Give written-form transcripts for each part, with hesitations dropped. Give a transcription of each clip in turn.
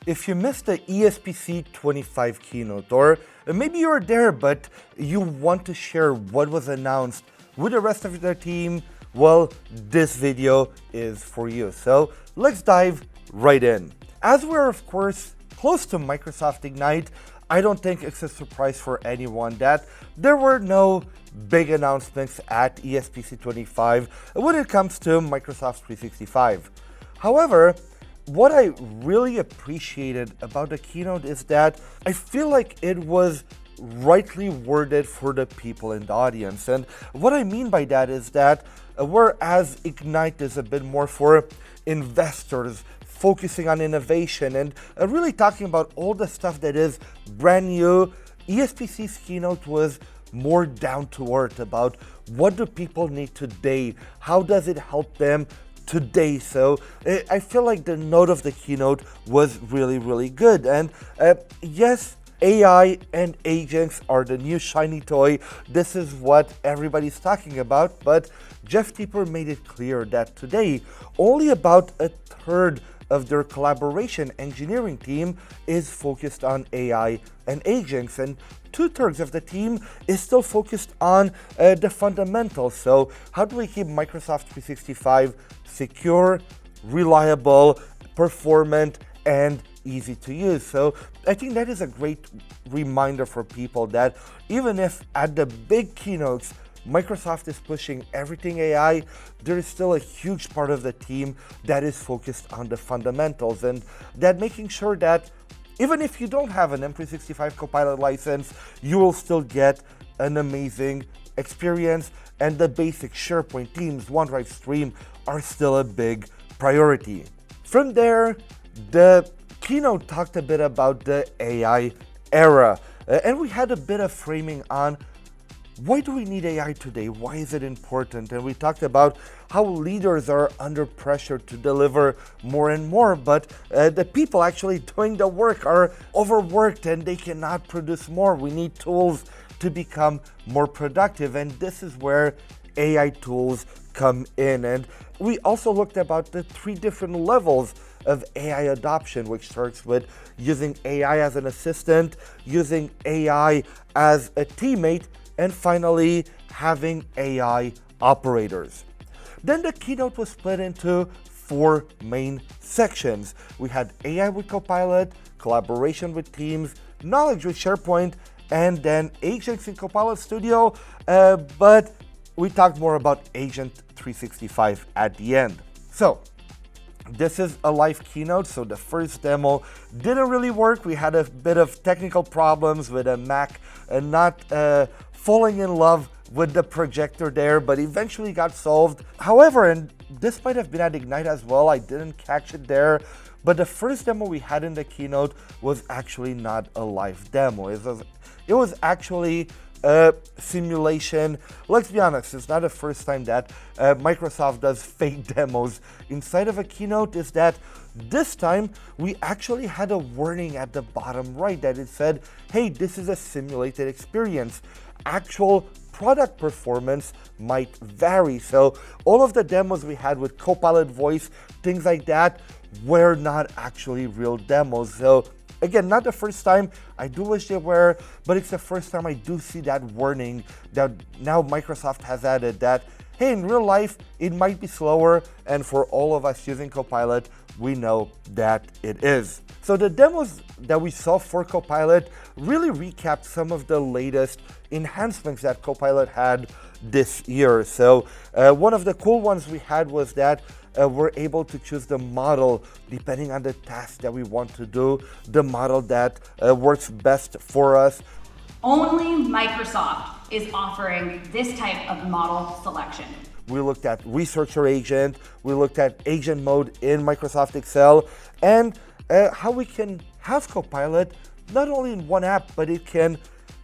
If you missed the ESPC25 Keynote, or maybe you were there but you want to share what was announced with the rest of the team, well, this video is for you. So let's dive right in. As we're of course close to Microsoft Ignite, I don't think it's a surprise for anyone that there were no big announcements at ESPC25 when it comes to Microsoft 365. However, what I really appreciated about the keynote is that I feel like it was rightly worded for the people in the audience. And what I mean by that is that whereas Ignite is a bit more for investors, focusing on innovation and really talking about all the stuff that is brand new, ESPC's keynote was more down to earth about what do people need today, how does it help them today. So I feel like the note of the keynote was really good. And yes, AI and agents are the new shiny toy. This is what everybody's talking about, but Jeff Teper made it clear that today only about a third of their collaboration engineering team is focused on AI and agents, and 2/3 of the team is still focused on the fundamentals. So how do we keep Microsoft 365 secure, reliable, performant, and easy to use? So I think that is a great reminder for people that even if at the big keynotes Microsoft is pushing everything AI, there is still a huge part of the team that is focused on the fundamentals, and that making sure that even if you don't have an M365 Copilot license, you will still get an amazing experience, and the basic SharePoint, Teams, OneDrive, Stream are still a big priority. From there, the keynote talked a bit about the AI era, and we had a bit of framing on why do we need AI today? Why is it important? And we talked about how leaders are under pressure to deliver more and more, but the people actually doing the work are overworked and they cannot produce more. We need tools to become more productive, and this is where AI tools come in. And we also looked about the 3 different levels of AI adoption, which starts with using AI as an assistant, using AI as a teammate, and finally having AI operators. Then the keynote was split into 4 main sections. We had AI with Copilot, collaboration with Teams, knowledge with SharePoint, and then agents in Copilot Studio, but we talked more about Agent 365 at the end. So this is a live keynote, so the first demo didn't really work. We had a bit of technical problems with a Mac not falling in love with the projector there, but eventually got solved. However, and this might have been at Ignite as well, I didn't catch it there, but the first demo we had in the keynote was actually not a live demo. It was actually a simulation. Let's be honest, it's not the first time that Microsoft does fake demos inside of a keynote. Is that this time we actually had a warning at the bottom right that it said, hey, this is a simulated experience. Actual product performance might vary. So all of the demos we had with Copilot voice, things like that, were not actually real demos. So again, not the first time. I do wish they were, but it's the first time I do see that warning that now Microsoft has added that, hey, in real life, it might be slower, and for all of us using Copilot, we know that it is. So the demos that we saw for Copilot really recapped some of the latest enhancements that Copilot had this year. So one of the cool ones we had was that we're able to choose the model depending on the task that we want to do, the model that works best for us. Only Microsoft is offering this type of model selection. We looked at Researcher Agent, we looked at Agent Mode in Microsoft Excel, and how we can have Copilot not only in one app, but it can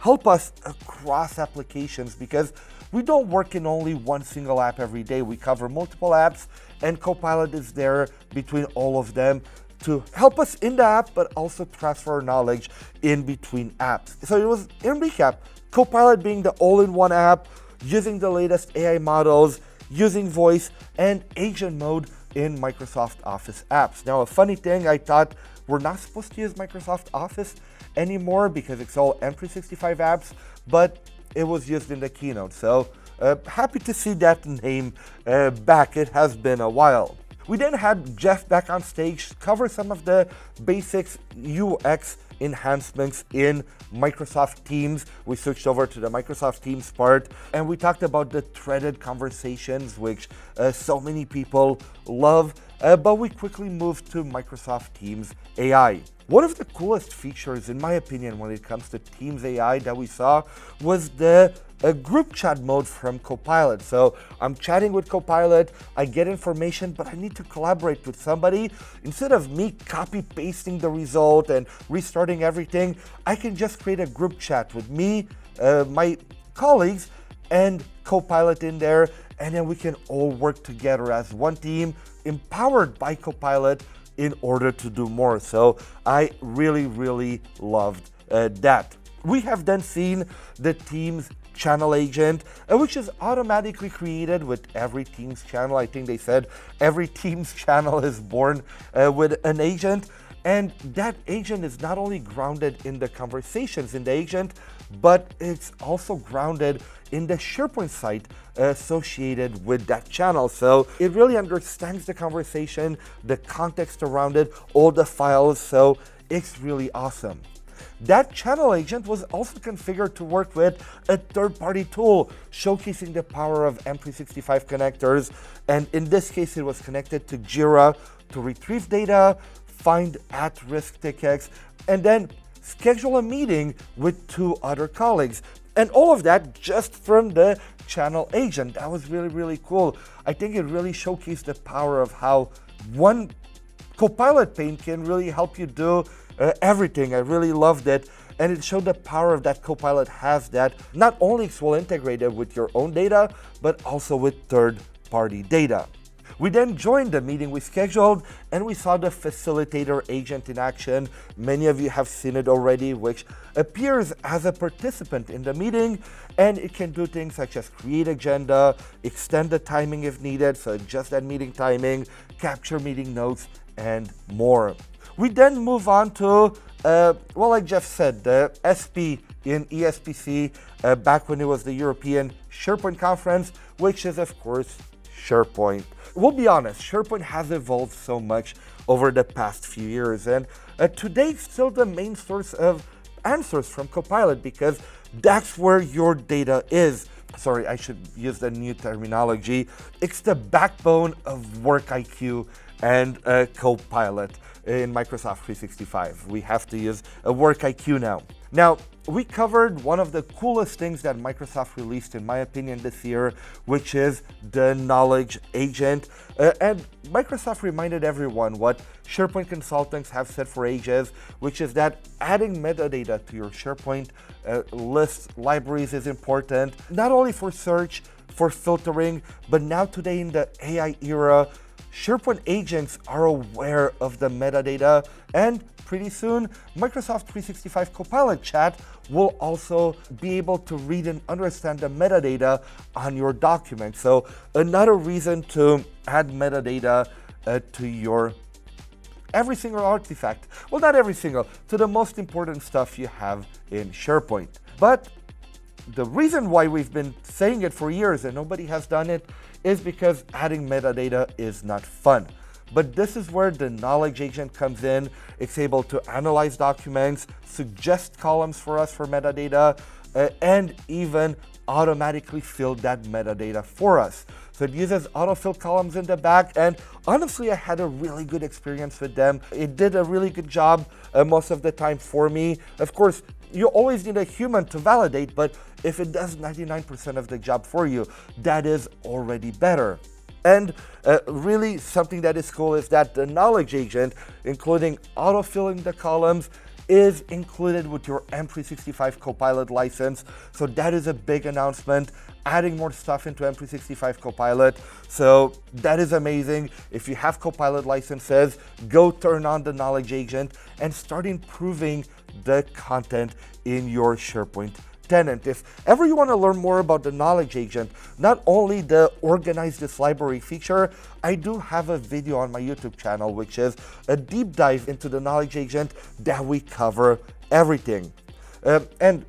help us across applications, because we don't work in only one single app every day. We cover multiple apps, and Copilot is there between all of them to help us in the app, but also transfer our knowledge in between apps. So it was, in recap, Copilot being the all-in-one app, using the latest AI models, using voice, and Agent Mode in Microsoft Office apps. Now, a funny thing, I thought we're not supposed to use Microsoft Office anymore because it's all M365 apps, but it was used in the keynote. So happy to see that name back. It has been a while. We then had Jeff back on stage cover some of the basics UX enhancements in Microsoft Teams. We switched over to the Microsoft Teams part, and we talked about the threaded conversations, which so many people love, but we quickly moved to Microsoft Teams AI. One of the coolest features, in my opinion, when it comes to Teams AI that we saw was the group chat mode from Copilot. So I'm chatting with Copilot, I get information, but I need to collaborate with somebody. Instead of me copy pasting the result and restarting everything, I can just create a group chat with me, my colleagues, and Copilot in there, and then we can all work together as one team, empowered by Copilot in order to do more. So I really loved that. We have then seen the Teams channel agent, which is automatically created with every Teams channel. I think they said every Teams channel is born with an agent. And that agent is not only grounded in the conversations in the agent, but it's also grounded in the SharePoint site associated with that channel. So it really understands the conversation, the context around it, all the files. So it's really awesome. That channel agent was also configured to work with a third-party tool, showcasing the power of M365 connectors. And in this case, it was connected to Jira to retrieve data, find at-risk tickets, and then schedule a meeting with 2 other colleagues. And all of that just from the channel agent. That was really cool. I think it really showcased the power of how one Copilot pane can really help you do everything. I really loved it. And it showed the power of that Copilot has, that not only it's well integrated with your own data, but also with third-party data. We then joined the meeting we scheduled, and we saw the facilitator agent in action. Many of you have seen it already, which appears as a participant in the meeting, and it can do things such as create agenda, extend the timing if needed, so adjust that meeting timing, capture meeting notes, and more. We then move on to, well, like Jeff said, the SP in ESPC back when it was the European SharePoint conference, which is, of course, SharePoint. We'll be honest, SharePoint has evolved so much over the past few years, and today it's still the main source of answers from Copilot because that's where your data is. Sorry, I should use the new terminology. It's the backbone of Work IQ and Copilot in Microsoft 365. We have to use a Work IQ now. Now, we covered one of the coolest things that Microsoft released, in my opinion, this year, which is the knowledge agent. And Microsoft reminded everyone what SharePoint consultants have said for ages, which is that adding metadata to your SharePoint lists, libraries is important, not only for search, for filtering, but now today in the AI era, SharePoint agents are aware of the metadata, and pretty soon, Microsoft 365 Copilot Chat will also be able to read and understand the metadata on your document. So another reason to add metadata to your every single artifact. Well, not every single, to the most important stuff you have in SharePoint. But the reason why we've been saying it for years and nobody has done it is because adding metadata is not fun. But this is where the knowledge agent comes in. It's able to analyze documents, suggest columns for us for metadata, and even automatically fill that metadata for us. So it uses autofill columns in the back, and honestly, I had a really good experience with them. It did a really good job most of the time for me. Of course, you always need a human to validate, but if it does 99% of the job for you, that is already better. And really something that is cool is that the knowledge agent, including autofilling the columns, is included with your M365 Copilot license. So that is a big announcement, adding more stuff into M365 Copilot. So that is amazing. If you have Copilot licenses, go turn on the knowledge agent and start improving the content in your SharePoint tenant. If ever you want to learn more about the knowledge agent, not only the organize this library feature, I do have a video on my YouTube channel, which is a deep dive into the knowledge agent that we cover everything. And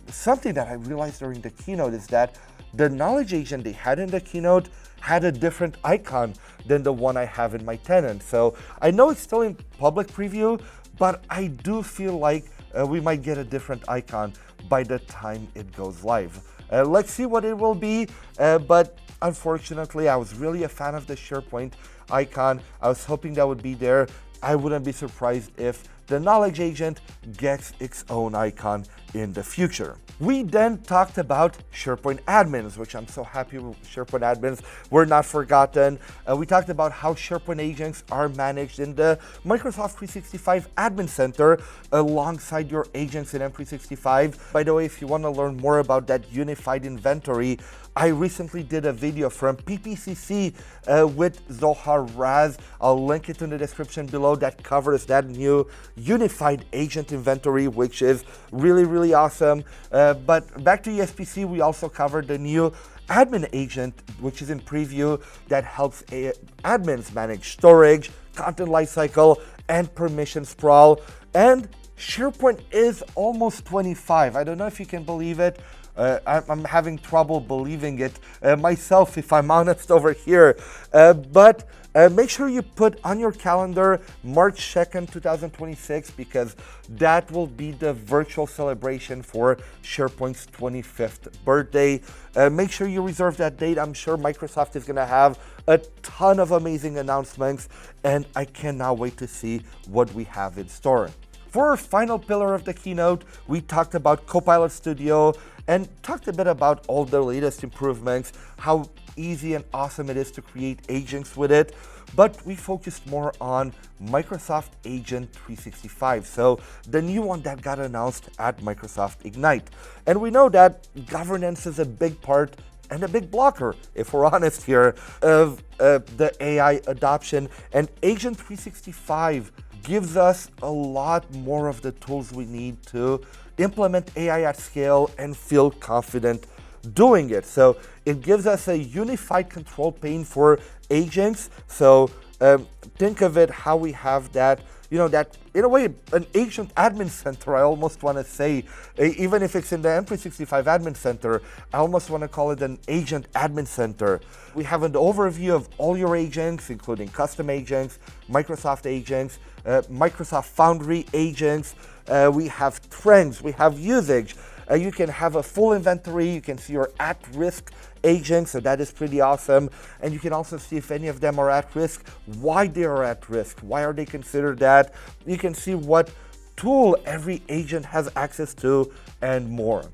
something that I realized during the keynote is that the knowledge agent they had in the keynote had a different icon than the one I have in my tenant. So I know it's still in public preview, but I do feel like we might get a different icon by the time it goes live. Let's see what it will be, but unfortunately, I was really a fan of the SharePoint icon. I was hoping that would be there. I wouldn't be surprised if the knowledge agent gets its own icon in the future. We then talked about SharePoint admins, which I'm so happy with. SharePoint admins were not forgotten. We talked about how SharePoint agents are managed in the Microsoft 365 Admin Center alongside your agents in M365. By the way, if you want to learn more about that unified inventory, I recently did a video from PPCC with Zohar Raz. I'll link it in the description below that covers that new unified agent inventory, which is really, really awesome. But back to ESPC, we also covered the new admin agent, which is in preview, that helps admins manage storage, content lifecycle, and permission sprawl. And SharePoint is almost 25. I don't know if you can believe it. I'm having trouble believing it myself, if I'm honest over here. But make sure you put on your calendar March 2nd, 2026, because that will be the virtual celebration for SharePoint's 25th birthday. Make sure you reserve that date. I'm sure Microsoft is going to have a ton of amazing announcements, and I cannot wait to see what we have in store. For our final pillar of the keynote, we talked about Copilot Studio and talked a bit about all the latest improvements, how easy and awesome it is to create agents with it. But we focused more on Microsoft Agent 365, so the new one that got announced at Microsoft Ignite. And we know that governance is a big part and a big blocker, if we're honest here, of the AI adoption. And Agent 365 gives us a lot more of the tools we need to implement AI at scale and feel confident doing it. So it gives us a unified control pane for agents. So think of it how we have that, that in a way, an agent admin center, I almost want to say, even if it's in the M365 admin center, I almost want to call it an agent admin center. We have an overview of all your agents, including custom agents, Microsoft agents, Microsoft Foundry agents. We have trends, we have usage. You can have a full inventory, you can see your at-risk agents, so that is pretty awesome. And you can also see if any of them are at risk, why they are at risk, why are they considered that. You can see what tool every agent has access to, and more.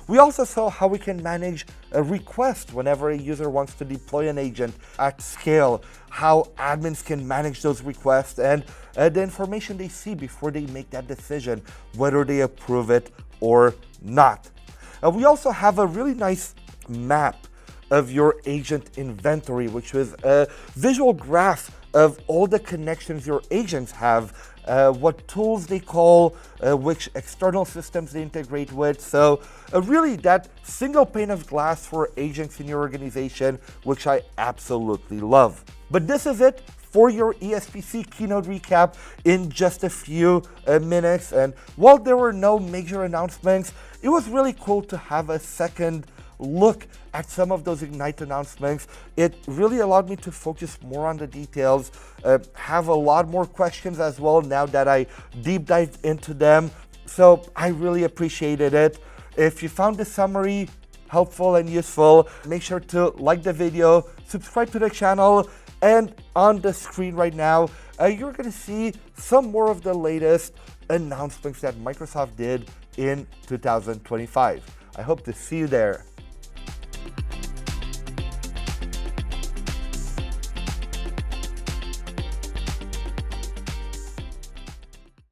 We also saw how we can manage a request whenever a user wants to deploy an agent at scale, how admins can manage those requests, and the information they see before they make that decision, whether they approve it or not. We also have a really nice map of your agent inventory, which is a visual graph of all the connections your agents have, what tools they call, which external systems they integrate with. So really that single pane of glass for agents in your organization, which I absolutely love. But this is it for your ESPC keynote recap in just a few minutes. And while there were no major announcements, it was really cool to have a second look at some of those Ignite announcements. It really allowed me to focus more on the details, have a lot more questions as well now that I deep dived into them. So I really appreciated it. If you found this summary helpful and useful, make sure to like the video, subscribe to the channel, and on the screen right now, you're going to see some more of the latest announcements that Microsoft did in 2025. I hope to see you there.